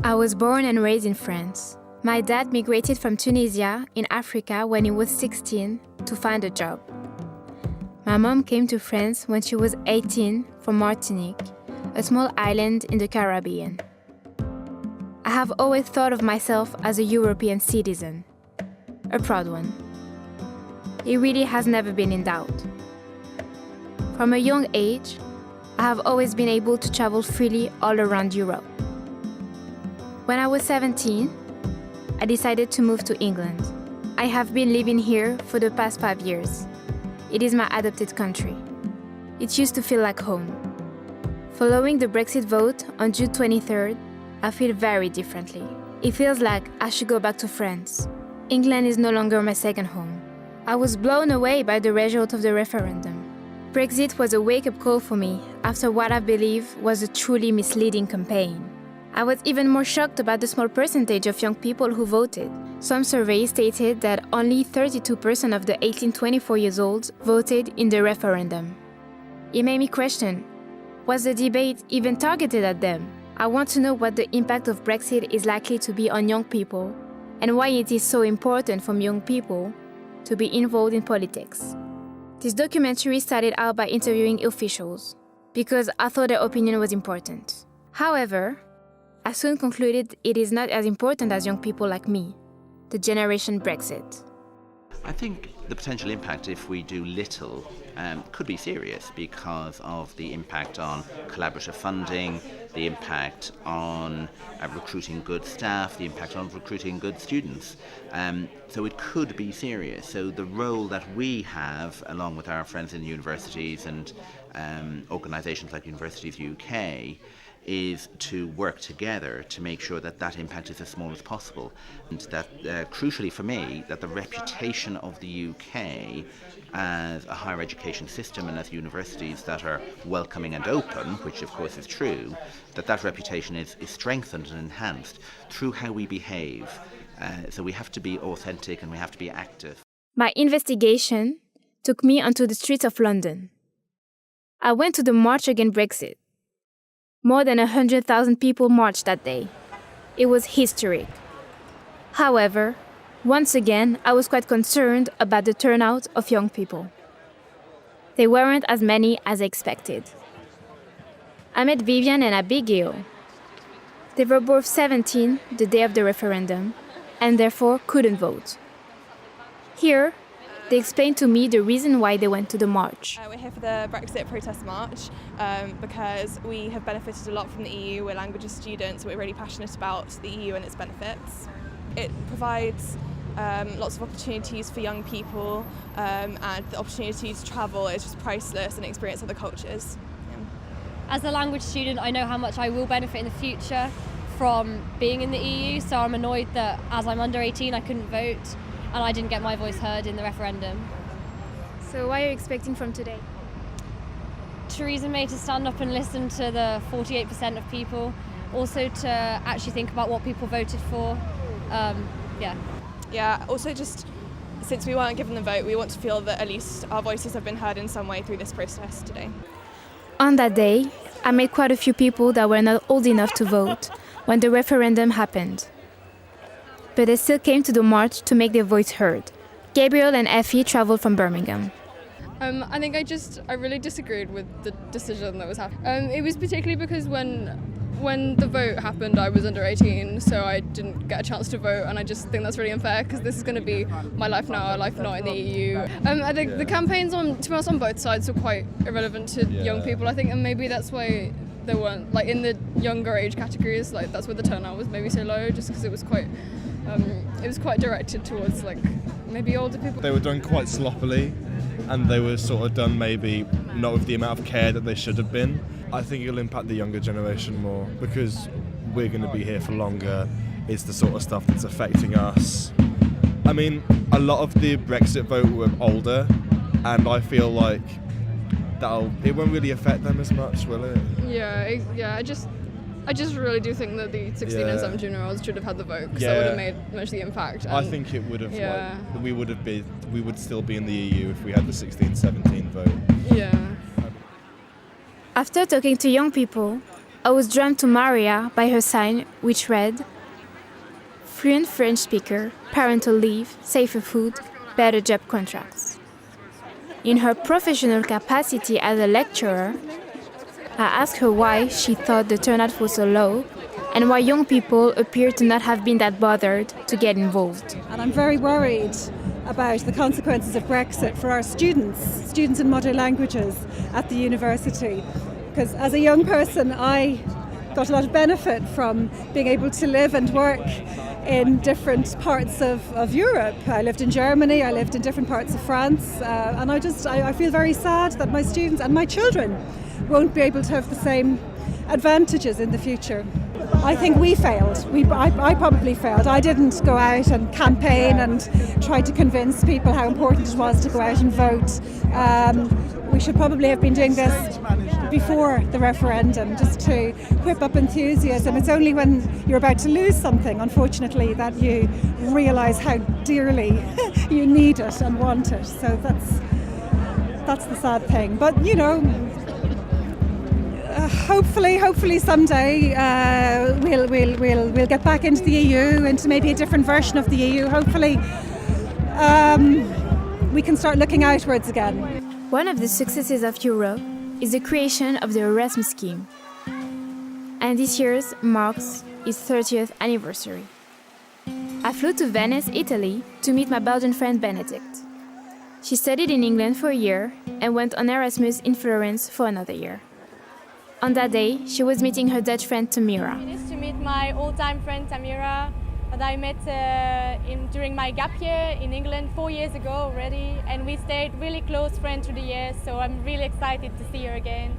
I was born and raised in France. My dad migrated from Tunisia in Africa when he was 16 to find a job. My mom came to France when she was 18 from Martinique, a small island in the Caribbean. I have always thought of myself as a European citizen, a proud one. It really has never been in doubt. From a young age, I have always been able to travel freely all around Europe. When I was 17, I decided to move to England. I have been living here for the past 5 years. It is my adopted country. It used to feel like home. Following the Brexit vote on June 23rd, I feel very differently. It feels like I should go back to France. England is no longer my second home. I was blown away by the result of the referendum. Brexit was a wake-up call for me after what I believe was a truly misleading campaign. I was even more shocked about the small percentage of young people who voted. Some surveys stated that only 32% of the 18-24 years olds voted in the referendum. It made me question, was the debate even targeted at them? I want to know what the impact of Brexit is likely to be on young people and why it is so important for young people to be involved in politics. This documentary started out by interviewing officials because I thought their opinion was important. However, I soon concluded it is not as important as young people like me, the generation Brexit. I think the potential impact, if we do little, could be serious because of the impact on collaborative funding, the impact on recruiting good staff, the impact on recruiting good students. So it could be serious. So the role that we have, along with our friends in the universities and organisations like Universities UK, is to work together to make sure that that impact is as small as possible, and that crucially for me, that the reputation of the UK as a higher education system and as universities that are welcoming and open, which of course is true, that reputation is strengthened and enhanced through how we behave. So we have to be authentic and we have to be active. My investigation took me onto the streets of London. I went to the March Against Brexit. More than 100,000 people marched that day. It was historic. However, once again, I was quite concerned about the turnout of young people. They weren't as many as I expected. I met Vivian and Abigail. They were both 17 the day of the referendum and therefore couldn't vote. Here, they explained to me the reason why they went to the march. We're here for the Brexit protest march because we have benefited a lot from the EU. We're languages students, we're really passionate about the EU and its benefits. It provides lots of opportunities for young people and the opportunity to travel is just priceless and experience other cultures. Yeah. As a language student, I know how much I will benefit in the future from being in the EU, so I'm annoyed that as I'm under 18 I couldn't vote and I didn't get my voice heard in the referendum. So what are you expecting from today? Theresa May to stand up and listen to the 48% of people, also to actually think about what people voted for. Yeah, also just since we weren't given the vote, we want to feel that at least our voices have been heard in some way through this process today. On that day, I met quite a few people that were not old enough to vote when the referendum happened. But they still came to the march to make their voice heard. Gabriel and Effie traveled from Birmingham. I think I really disagreed with the decision that was happening. It was particularly because when the vote happened, I was under 18, so I didn't get a chance to vote, and I just think that's really unfair because this is going to be my life now, a life not in the EU. I think the campaigns to be honest, on both sides were quite irrelevant to young people, I think, and maybe that's why they weren't, like in the younger age categories, like that's where the turnout was maybe so low, just because it was quite directed towards like maybe older people. They were done quite sloppily, and they were sort of done maybe not with the amount of care that they should have been. I think it'll impact the younger generation more because we're going to be here for longer. It's the sort of stuff that's affecting us. I mean, a lot of the Brexit vote were older, and I feel like it won't really affect them as much, will it? Yeah. I just really do think that the 16 and 17-year-olds should have had the vote because that would have made much of the impact. I think it would have. Yeah. We would still be in the EU if we had the 16-17 vote. Yeah. After talking to young people, I was drawn to Maria by her sign, which read, "Fluent French speaker, parental leave, safer food, better job contracts." In her professional capacity as a lecturer, I asked her why she thought the turnout was so low and why young people appear to not have been that bothered to get involved. And I'm very worried about the consequences of Brexit for our students in modern languages at the university. Because as a young person, I got a lot of benefit from being able to live and work in different parts of Europe. I lived in Germany, I lived in different parts of France, and I feel very sad that my students and my children won't be able to have the same advantages in the future. I think we failed. I probably failed. I didn't go out and campaign and try to convince people how important it was to go out and vote. We should probably have been doing this before the referendum, just to whip up enthusiasm. It's only when you're about to lose something, unfortunately, that you realise how dearly you need it and want it. So that's the sad thing. But you know, hopefully someday we'll get back into the EU, into maybe a different version of the EU. Hopefully we can start looking outwards again. One of the successes of Europe is the creation of the Erasmus scheme. And this year's marks its 30th anniversary. I flew to Venice, Italy to meet my Belgian friend Benedict. She studied in England for a year and went on Erasmus in Florence for another year. On that day, she was meeting her Dutch friend Tamira. It is to meet my old-time friend Tamira that I met during my gap year in England 4 years ago already, and we stayed really close friends through the years, so I'm really excited to see her again.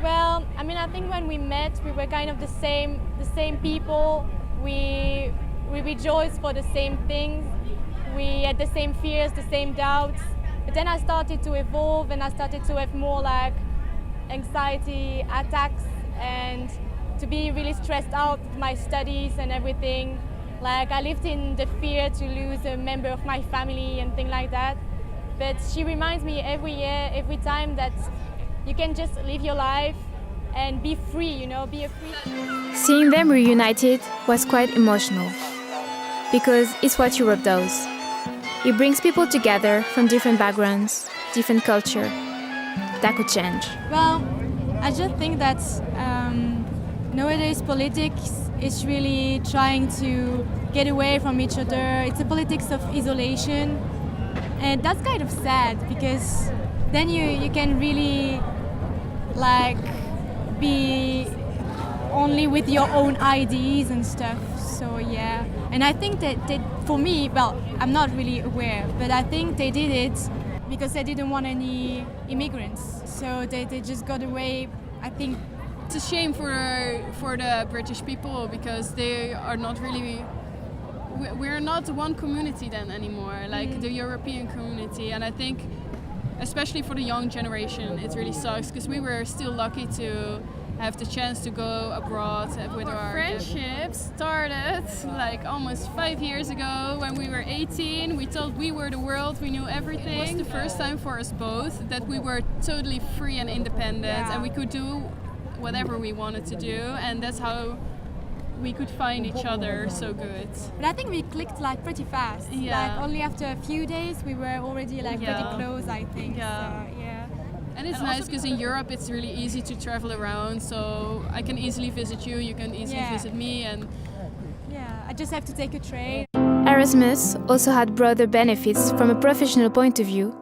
Well, I mean, I think when we met, we were kind of the same people. We rejoiced for the same things. We had the same fears, the same doubts. But then I started to evolve, and I started to have more like anxiety attacks and to be really stressed out with my studies and everything. Like I lived in the fear to lose a member of my family and things like that. But she reminds me every year, every time, that you can just live your life and be free, you know, be a free. Seeing them reunited was quite emotional, because it's what Europe does. It brings people together from different backgrounds, different culture. That could change. Well, I just think that nowadays politics is really trying to get away from each other. It's a politics of isolation, and that's kind of sad, because then you can really like be only with your own ideas and stuff. So yeah, and I think that for me, well, I'm not really aware, but I think they did it because they didn't want any immigrants. So they just got away, I think. It's a shame for the British people, because they are not really, we're not one community then anymore, like the European community. And I think especially for the young generation it really sucks, because we were still lucky to have the chance to go abroad with our friendship started like almost 5 years ago when we were 18. We thought we were the world, we knew everything. It was the first time for us both that we were totally free and independent, and we could do whatever we wanted to do, and that's how we could find each other so good. But I think we clicked like pretty fast. Yeah. Like only after a few days we were already like pretty close, I think. Yeah. So, yeah. And it's nice because in Europe it's really easy to travel around, so I can easily visit you, you can easily visit me, and yeah, I just have to take a train. Erasmus also had broader benefits from a professional point of view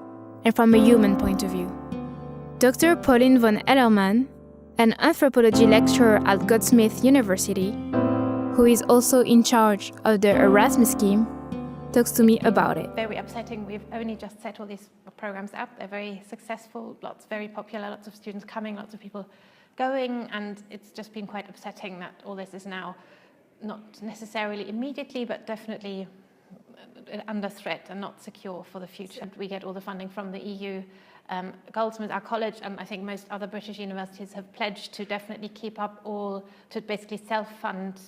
and from a human point of view. Dr. Pauline von Ellerman, an anthropology lecturer at Goldsmith University, who is also in charge of the Erasmus scheme, talks to me about it. Very upsetting. We've only just set all these programs up. They're very successful, lots very popular, lots of students coming, lots of people going, and it's just been quite upsetting that all this is now not necessarily immediately, but definitely under threat and not secure for the future. We get all the funding from the EU. Goldsmith, our college, and I think most other British universities have pledged to definitely keep up to basically self-fund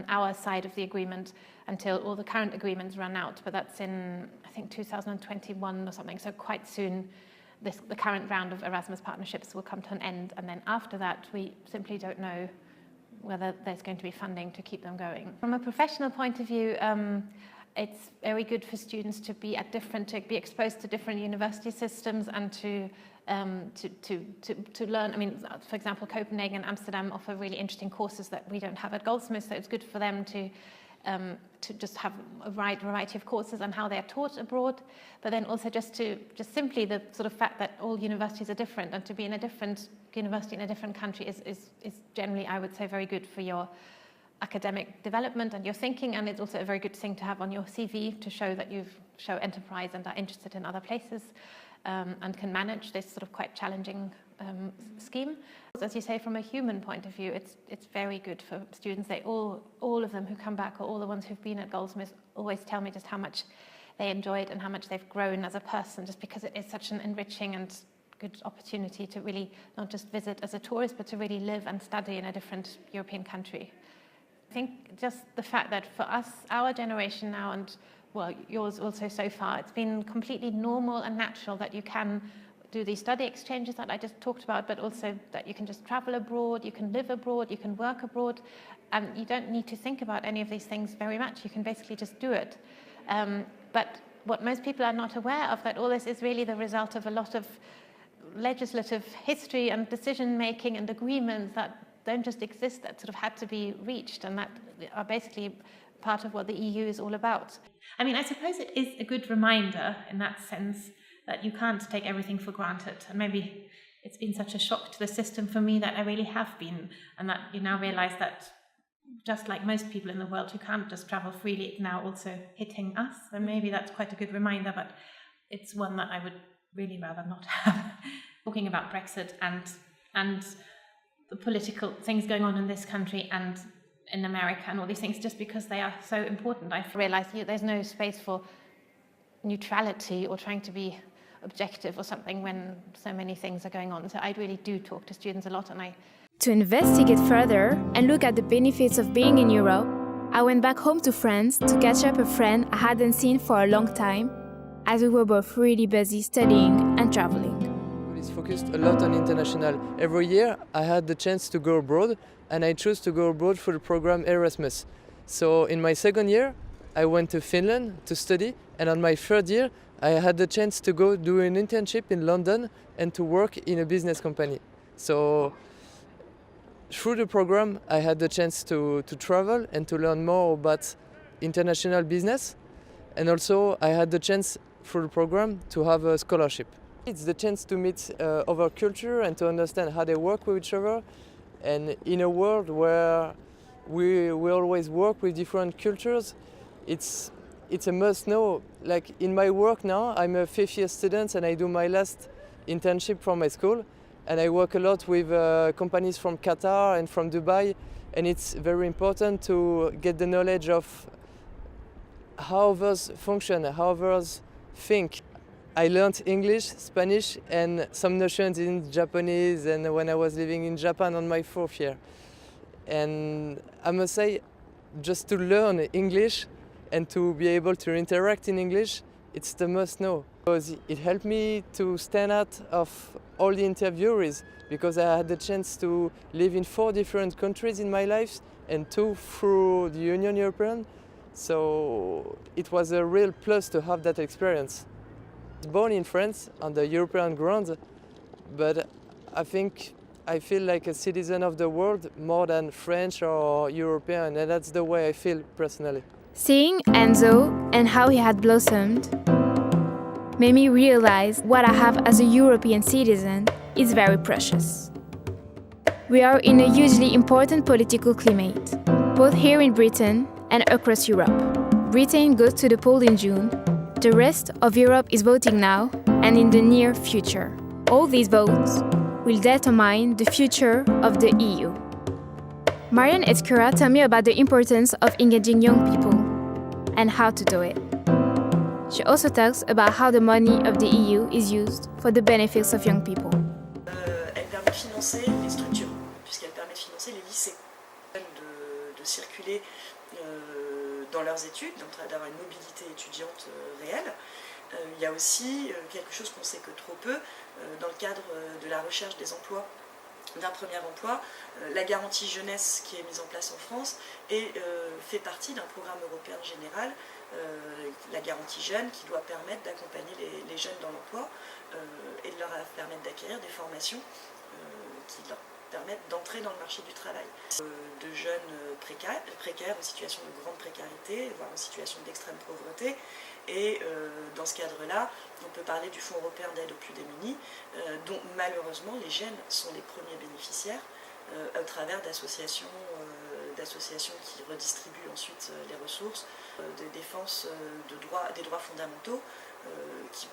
our side of the agreement until all the current agreements run out. But that's in, I think, 2021 or something, so quite soon the current round of Erasmus partnerships will come to an end. And then after that, we simply don't know whether there's going to be funding to keep them going. From a professional point of view, it's very good for students to be exposed to different university systems and to learn. I mean, for example, Copenhagen and Amsterdam offer really interesting courses that we don't have at Goldsmiths, so it's good for them to just have a wide variety of courses and how they're taught abroad, but then also just simply the sort of fact that all universities are different, and to be in a different university in a different country is generally, I would say, very good for your academic development and your thinking, and it's also a very good thing to have on your CV to show that you show enterprise and are interested in other places and can manage this sort of quite challenging scheme. As you say, from a human point of view, it's very good for students. They all of them who come back, or all the ones who've been at Goldsmiths, always tell me just how much they enjoyed and how much they've grown as a person, just because it is such an enriching and good opportunity to really not just visit as a tourist, but to really live and study in a different European country. I think just the fact that for us, our generation now, and well, yours also so far, it's been completely normal and natural that you can do these study exchanges that I just talked about, but also that you can just travel abroad, you can live abroad, you can work abroad, and you don't need to think about any of these things very much. You can basically just do it. But what most people are not aware of, that all this is really the result of a lot of legislative history and decision-making and agreements that don't just exist, that sort of had to be reached, and that are basically part of what the EU is all about. I mean, I suppose it is a good reminder in that sense that you can't take everything for granted, and maybe it's been such a shock to the system for me that I really have been, and that you now realize that just like most people in the world who can't just travel freely, it's now also hitting us, and maybe that's quite a good reminder, but it's one that I would really rather not have. Talking about Brexit and the political things going on in this country and in America and all these things, just because they are so important, I've realized there's no space for neutrality or trying to be objective or something when so many things are going on. So I really do talk to students a lot, and To investigate further and look at the benefits of being in Europe, I went back home to France to catch up a friend I hadn't seen for a long time, as we were both really busy studying and traveling. It's focused a lot on international. Every year I had the chance to go abroad, and I chose to go abroad for the program Erasmus. So in my second year I went to Finland to study, and on my third year I had the chance to go do an internship in London and to work in a business company. So through the program I had the chance to travel and to learn more about international business, and also I had the chance through the program to have a scholarship. It's the chance to meet other culture and to understand how they work with each other, and in a world where we always work with different cultures, it's a must know. Like in my work now, I'm a 5th year student and I do my last internship from my school, and I work a lot with companies from Qatar and from Dubai, and it's very important to get the knowledge of how others function, how others think. I learned English, Spanish, and some notions in Japanese, and when I was living in Japan on my 4th year. And I must say, just to learn English and to be able to interact in English, it's the must know. Because it helped me to stand out of all the interviewees, because I had the chance to live in 4 different countries in my life, and 2 through the Union European. So it was a real plus to have that experience. I was born in France on the European ground, but I think I feel like a citizen of the world more than French or European, and that's the way I feel personally. Seeing Enzo and how he had blossomed made me realize what I have as a European citizen is very precious. We are in a hugely important political climate, both here in Britain and across Europe. Britain goes to the poll in June. The rest of Europe is voting now and in the near future. All these votes will determine the future of the EU. Marian Ezcura told me about the importance of engaging young people and how to do it. She also talks about how the money of the EU is used for the benefits of young people. Elle permet de financer les structures, puisqu'elle permet de financer les lycées, de circuler dans leurs études, d'avoir une mobilité étudiante réelle. Il y a aussi quelque chose qu'on sait que trop peu dans le cadre de la recherche des emplois d'un premier emploi. La garantie jeunesse qui est mise en place en France fait partie d'un programme européen général, la garantie jeune, qui doit permettre d'accompagner les jeunes dans l'emploi et de leur permettre d'acquérir des formations qui leur permettent d'entrer dans le marché du travail. De jeunes précaires, en situation de grande précarité, voire en situation d'extrême pauvreté. Et dans ce cadre-là, on peut parler du Fonds européen d'aide aux plus démunis, dont malheureusement les jeunes sont les premiers bénéficiaires au travers d'associations qui redistribuent ensuite les ressources, de défense des droits fondamentaux qui,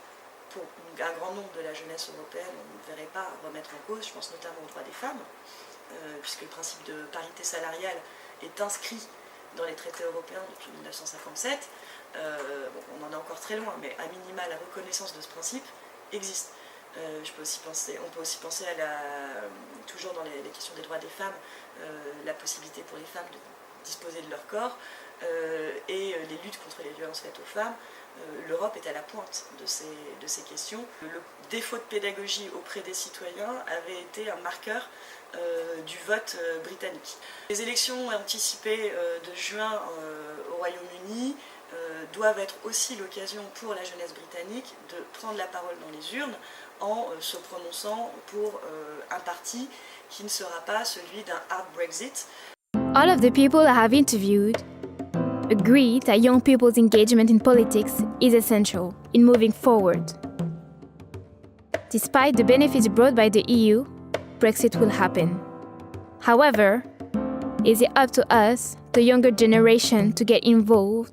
pour un grand nombre de la jeunesse européenne, on ne verrait pas remettre en cause. Je pense notamment aux droits des femmes, puisque le principe de parité salariale est inscrit dans les traités européens depuis 1957. On en est encore très loin, mais à minima, la reconnaissance de ce principe existe. On peut aussi penser toujours dans les questions des droits des femmes, la possibilité pour les femmes de disposer de leur corps et les luttes contre les violences faites aux femmes. L'Europe est à la pointe de ces questions. Le défaut de pédagogie auprès des citoyens avait été un marqueur du vote britannique. Les élections anticipées de juin au Royaume-Uni doivent être aussi l'occasion pour la jeunesse britannique de prendre la parole dans les urnes en se prononçant pour un parti qui ne sera pas celui d'un hard Brexit. All of the people I have interviewed agree that young people's engagement in politics is essential in moving forward. Despite the benefits brought by the EU, Brexit will happen. However, is it up to us, the younger generation, to get involved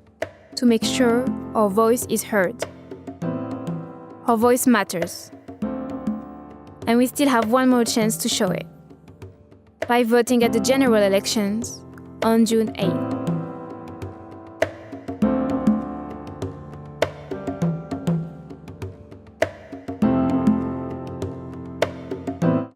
to make sure our voice is heard? Our voice matters. And we still have one more chance to show it, by voting at the general elections on June 8th.